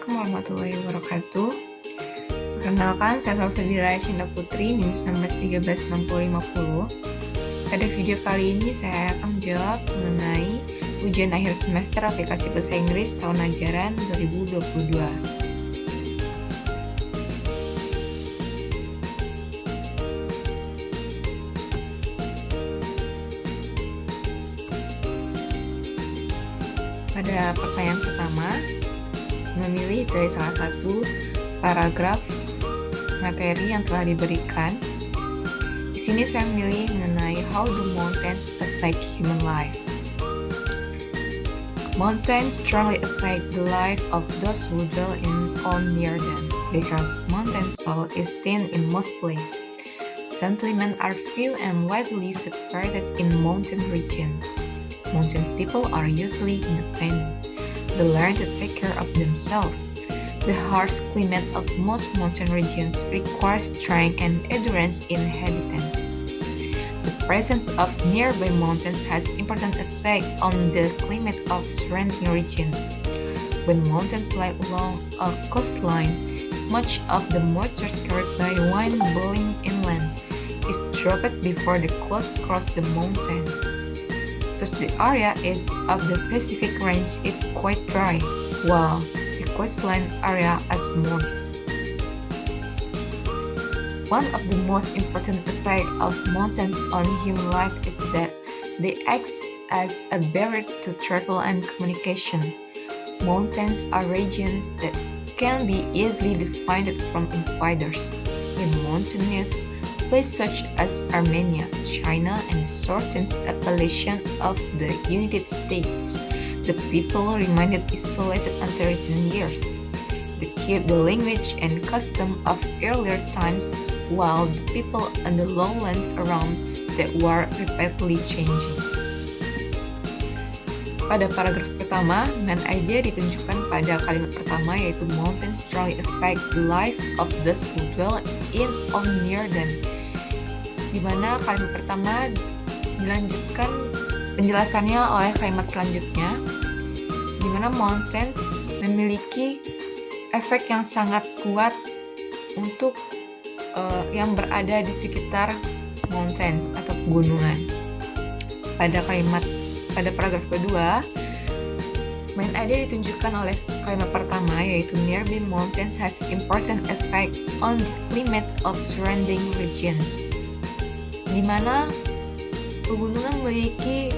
Assalamualaikum warahmatullahi wabarakatuh. Perkenalkan, saya Shalsabila Lachenda Putri, NIM 19136050. Pada video kali ini saya akan menjawab mengenai ujian akhir semester Aplikasi Bahasa Inggris tahun Ajaran 2022. Pada pertanyaan pertama, memilih dari salah satu paragraf materi yang telah diberikan. Di sini saya memilih mengenai how do mountains affect human life. Mountains strongly affect the life of those who dwell in or near them, because mountain soil is thin in most places. Settlements are few and widely separated in mountain regions. Mountain people are usually independent. They learn to take care of themselves. The harsh climate of most mountain regions requires strength and endurance in inhabitants. The presence of nearby mountains has important effect on the climate of surrounding regions. When mountains lie along a coastline, much of the moisture carried by wind blowing inland is dropped before the clouds cross the mountains. Thus the area of the Pacific Range is quite dry, while the coastline area is moist. One of the most important effects of mountains on human life is that they act as a barrier to travel and communication. Mountains are regions that can be easily defined from invaders. In mountainous places such as Armenia, China, and certain Appalachian of the United States, the people remained isolated until recent years. They keep the language and custom of earlier times, while the people on the lowlands around that were rapidly changing. Pada paragraf pertama, main idea ditunjukkan pada kalimat pertama, yaitu mountains strongly affect the life of those who dwell in or near them, di mana kalimat pertama dilanjutkan penjelasannya oleh kalimat selanjutnya, di mana mountains memiliki efek yang sangat kuat untuk yang berada di sekitar mountains atau pegunungan. Pada paragraf kedua, main idea ditunjukkan oleh kalimat pertama, yaitu nearby mountains has important effect on the climate of surrounding regions, di mana pegunungan memiliki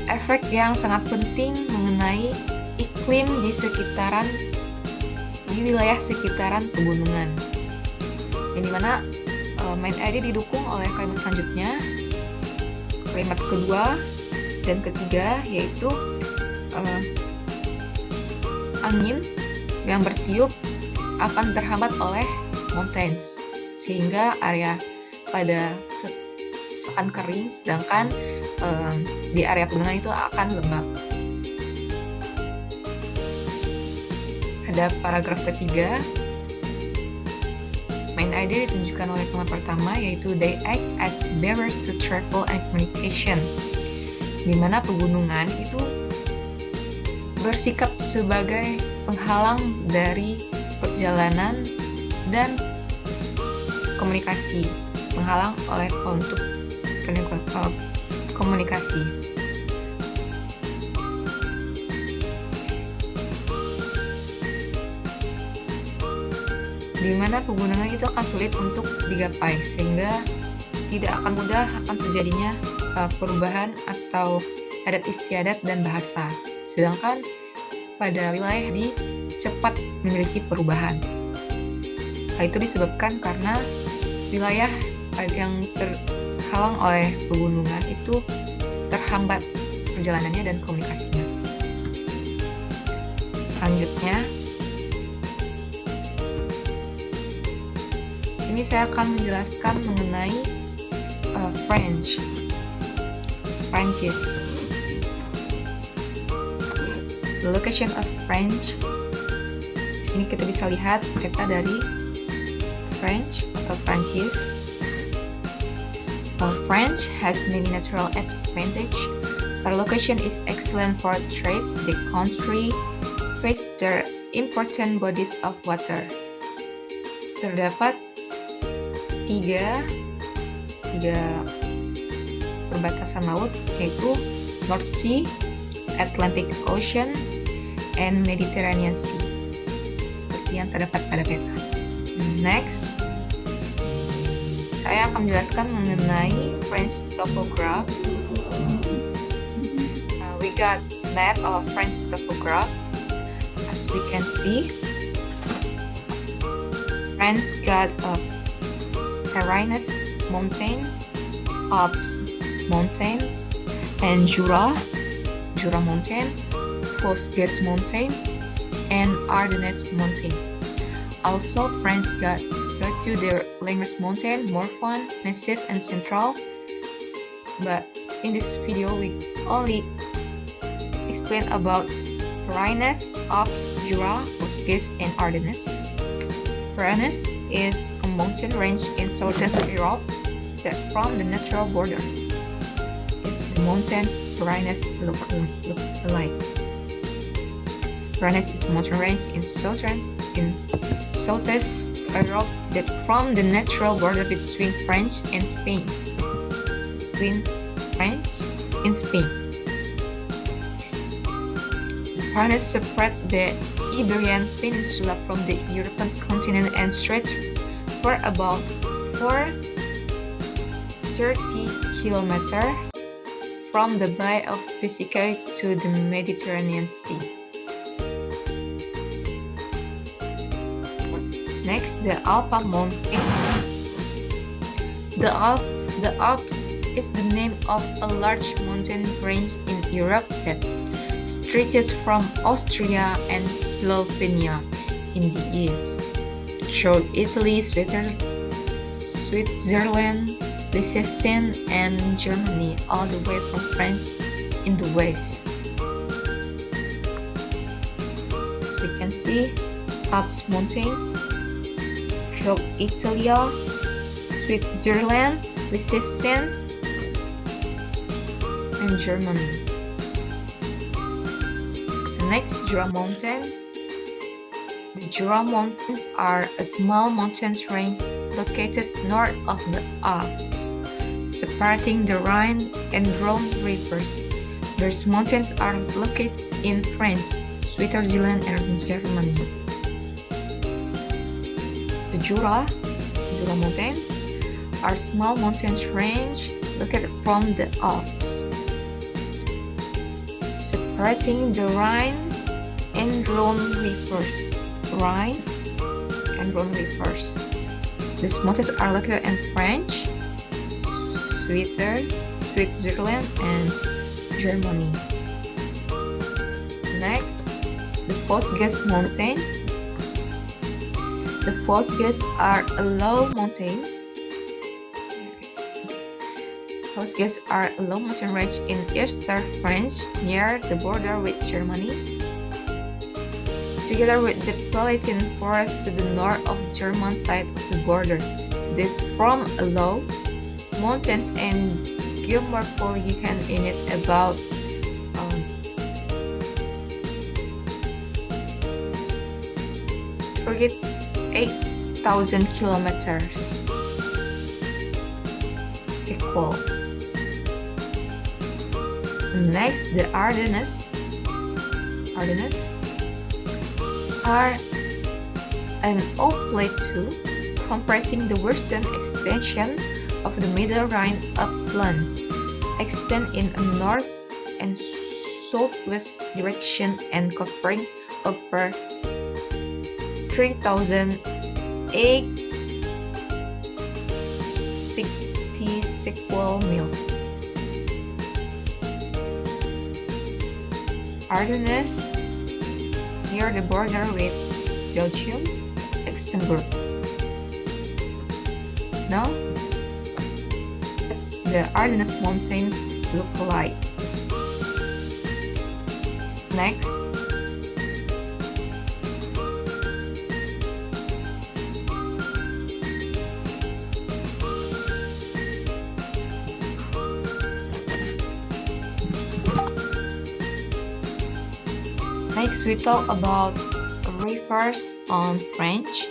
efek yang sangat penting mengenai iklim di wilayah sekitaran pegunungan, yang dimana main idea didukung oleh kalimat selanjutnya, kalimat kedua dan ketiga, yaitu angin yang bertiup akan terhambat oleh mountains, sehingga area pada akan kering, sedangkan di area pegunungan itu akan lembab. Pada paragraf ketiga, main idea ditunjukkan oleh kalimat pertama, yaitu they act as barriers to travel and communication, di mana pegunungan itu bersikap sebagai penghalang dari perjalanan dan komunikasi, penghalang untuk komunikasi. Di mana pegunungan itu akan sulit untuk digapai, sehingga tidak akan mudah akan terjadinya perubahan atau adat istiadat dan bahasa. Sedangkan pada wilayah di cepat memiliki perubahan. Hal itu disebabkan karena wilayah yang terhalang oleh pegunungan itu terhambat perjalanannya dan komunikasinya. Selanjutnya, ini saya akan menjelaskan mengenai French. The location of French. Di sini kita bisa lihat peta dari French atau Prancis. French has many natural advantages. Our location is excellent for trade. The country face the important bodies of water. Terdapat tiga perbatasan laut, yaitu North Sea, Atlantic Ocean, and Mediterranean Sea, seperti yang terdapat pada peta. Next, saya akan menjelaskan mengenai French topography. We got map of French topography. As we can see, France got a Pyrenees mountain, Alps mountains, and Jura mountain, Vosges mountain, and Ardennes mountain. Also, France got to the Langres mountain, Morvan, Massif, and Central. But in this video, we only explain about Pyrenees, Alps, Jura, Vosges, and Ardennes. Pyrenees is a mountain range in southeast Europe that from the natural border. It's the mountain Pyrenees look alike. Pyrenees is a mountain range in southeast Europe that from the natural border between France and Spain. The Pyrenees separate the Iberian Peninsula from the European continent and stretch for about 430 kilometers from the Bay of Biscay to the Mediterranean Sea. Next, the Alpine Mountains. The Alps is the name of a large mountain range in Europe that stretches from Austria and Slovenia in the east, through Italy, Switzerland, Liechtenstein, and Germany, all the way from France in the west. As we can see, Alps mountain, through Italy, Switzerland, Liechtenstein, and Germany. Next, Jura Mountain. The Jura Mountains are a small mountain range located north of the Alps, separating the Rhine and Rhone rivers. These mountains are located in France, Switzerland, and Germany. The Jura Mountains are small mountain range located from the Alps, separating the Rhine and Rhone rivers. These mountains are located in France, Switzerland, and Germany. Next, the Vosges Mountain. The Vosges are a low mountain. Vosges are a low mountain range in eastern France near the border with Germany, together with the Palatine Forest to the north of the German side of the border. They form a low mountains and geomorphology you can in it about 38,000 kilometers. Sequel. Next, the Ardennes are an old plateau comprising the western extension of the Middle Rhine upland, extend in a north and southwest direction and covering over 3,860 square miles. Ardennes near the border with Belgium, Luxembourg. Now, that's the Ardennes mountain look like. Next, Next, we talk about rivers on French.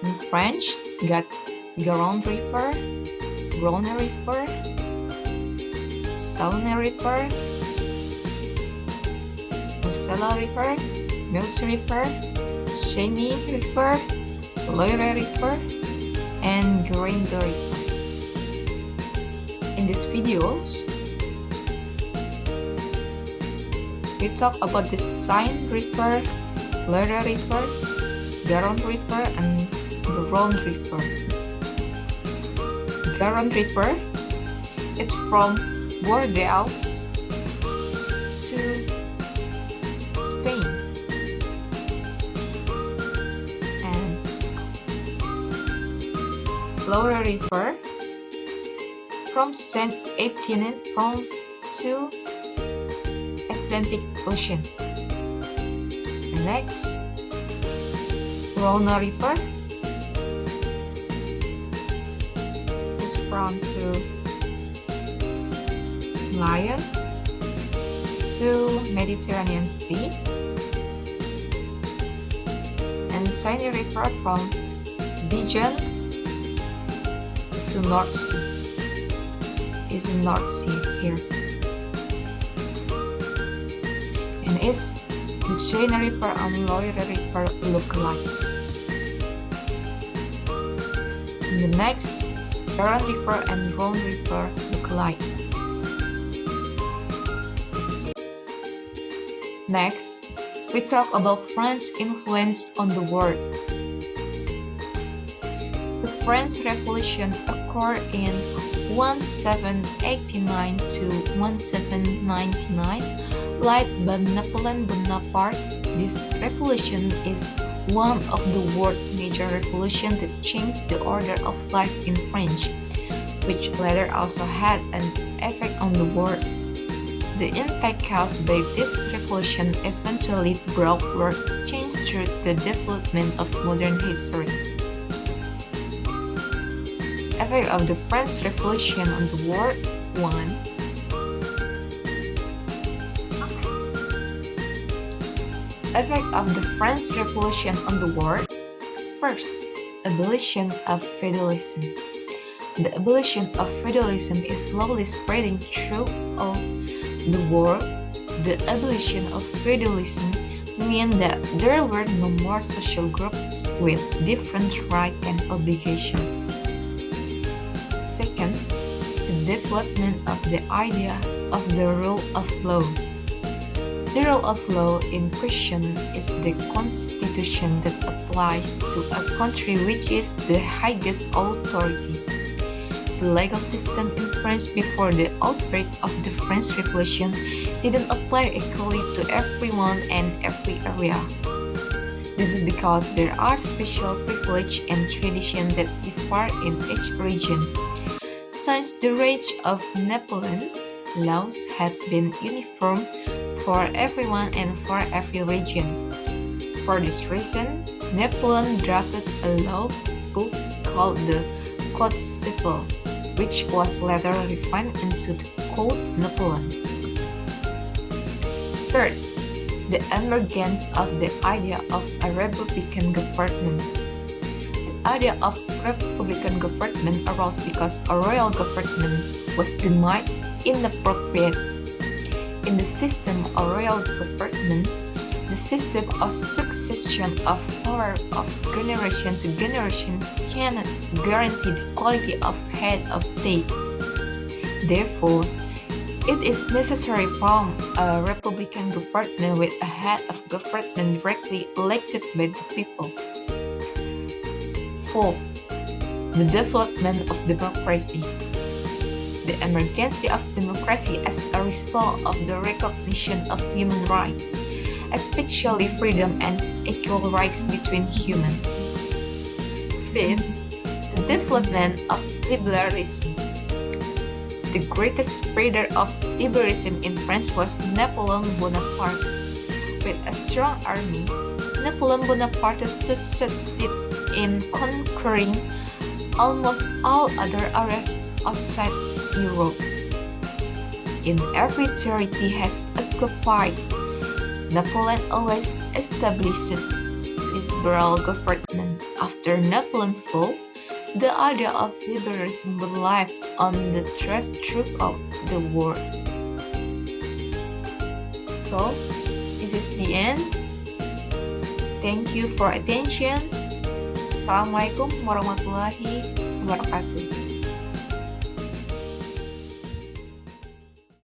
In French, got Garonne River, Rhone River, Saône River, Moselle River, Meuse River, Cheny River, Loire River, and Gironde River. In these videos, we talk about the Seine River, Loire River, Garonne River, and the Rhone River. Garonne River is from Bordeaux to Spain, and Loire River from Saint Etienne from to Atlantic Ocean. And next, Rhone River is from to Lyon to Mediterranean Sea, and Seine River from Dijon to North Sea. Is in North Sea here, and is the Cheny River and Loire River look like. And the next, Ajaran River and Rhone River look like. Next, we talk about France's influence on the world. The French Revolution occurred in 1789 to 1799, led by Napoleon Bonaparte. This revolution is one of the world's major revolutions that changed the order of life in France, which later also had an effect on the world. The impact caused by this revolution eventually brought world change through the development of modern history. Effect of the French Revolution on the world. 1. Effect of the French Revolution on the world. First, abolition of feudalism. The abolition of feudalism is slowly spreading through all the world. The abolition of feudalism meant that there were no more social groups with different rights and obligations. Second, the development of the idea of the rule of law. The rule of law in question is the constitution that applies to a country which is the highest authority. The legal system in France before the outbreak of the French Revolution didn't apply equally to everyone and every area. This is because there are special privileges and traditions that differ in each region. Since the reign of Napoleon, laws have been uniform for everyone and for every region. For this reason, Napoleon drafted a law book called the Code Civil, which was later refined into the Code Napoleon. Third, the emergence of the idea of a republican government. The idea of republican government arose because a royal government was deemed inappropriate. In the system of royal government, the system of succession of power of generation to generation cannot guarantee the quality of head of state. Therefore, it is necessary to form a republican government with a head of government directly elected by the people. 4. The development of democracy. The emergence of democracy as a result of the recognition of human rights, especially freedom and equal rights between humans. 5th, the development of liberalism. The greatest spreader of liberalism in France was Napoleon Bonaparte. With a strong army, Napoleon Bonaparte succeeded in conquering almost all other areas outside Europe. In every territory he has occupied, Napoleon always established his liberal government. After Napoleon's fall, the idea of liberalism lived on the thread throughout the world. So, it is the end. Thank you for attention. Assalamualaikum warahmatullahi wabarakatuh.